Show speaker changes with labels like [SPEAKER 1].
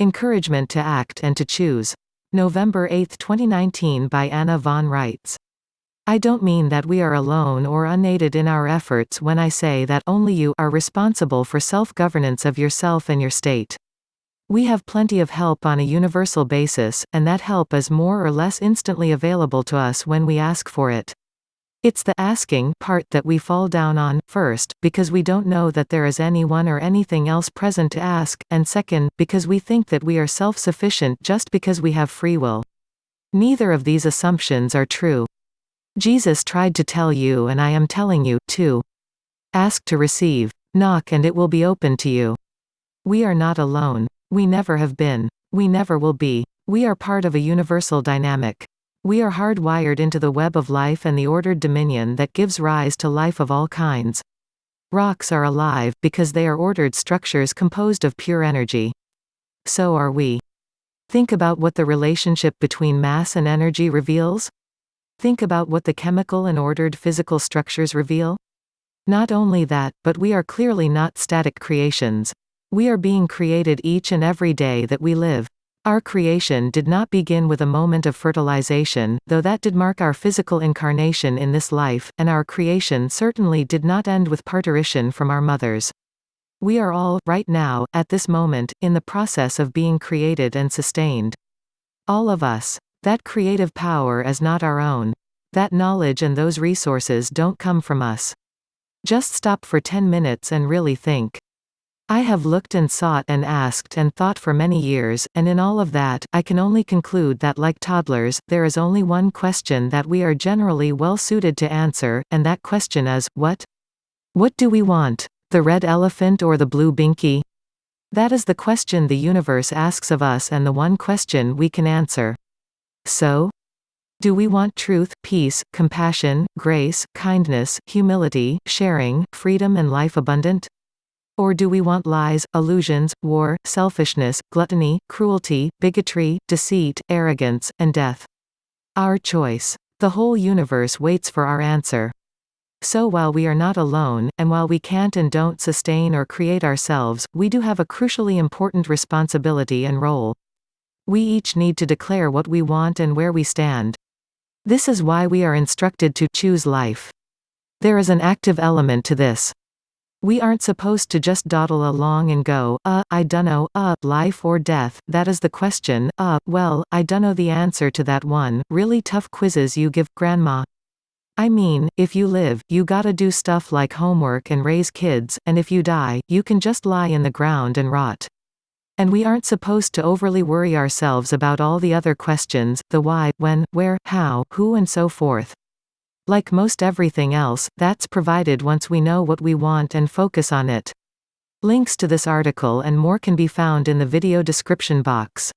[SPEAKER 1] Encouragement to Act and to Choose. November 8, 2019 by Anna von Reitz. I don't mean that we are alone or unaided in our efforts when I say that only you are responsible for self-governance of yourself and your state. We have plenty of help on a universal basis, and that help is more or less instantly available to us when we ask for it. It's the asking part that we fall down on, first, because we don't know that there is anyone or anything else present to ask, and second, because we think that we are self-sufficient just because we have free will. Neither of these assumptions are true. Jesus tried to tell you, and I am telling you, too. Ask to receive. Knock and it will be open to you. We are not alone. We never have been. We never will be. We are part of a universal dynamic. We are hardwired into the web of life and the ordered dominion that gives rise to life of all kinds. Rocks are alive because they are ordered structures composed of pure energy. So are we. Think about what the relationship between mass and energy reveals. Think about what the chemical and ordered physical structures reveal. Not only that, but we are clearly not static creations. We are being created each and every day that we live. Our creation did not begin with a moment of fertilization, though that did mark our physical incarnation in this life, and our creation certainly did not end with parturition from our mothers. We are all, right now, at this moment, in the process of being created and sustained. All of us. That creative power is not our own. That knowledge and those resources don't come from us. Just stop for 10 minutes and really think. I have looked and sought and asked and thought for many years, and in all of that, I can only conclude that like toddlers, there is only one question that we are generally well suited to answer, and that question is, what? What do we want? The red elephant or the blue binky? That is the question the universe asks of us and the one question we can answer. So? Do we want truth, peace, compassion, grace, kindness, humility, sharing, freedom and life abundant? Or do we want lies, illusions, war, selfishness, gluttony, cruelty, bigotry, deceit, arrogance, and death? Our choice. The whole universe waits for our answer. So while we are not alone, and while we can't and don't sustain or create ourselves, we do have a crucially important responsibility and role. We each need to declare what we want and where we stand. This is why we are instructed to choose life. There is an active element to this. We aren't supposed to just dawdle along and go, I dunno, life or death, that is the question, well, I dunno the answer to that one, really tough quizzes you give, grandma. I mean, if you live, you gotta do stuff like homework and raise kids, and if you die, you can just lie in the ground and rot. And we aren't supposed to overly worry ourselves about all the other questions, the why, when, where, how, who and so forth. Like most everything else, that's provided once we know what we want and focus on it. Links to this article and more can be found in the video description box.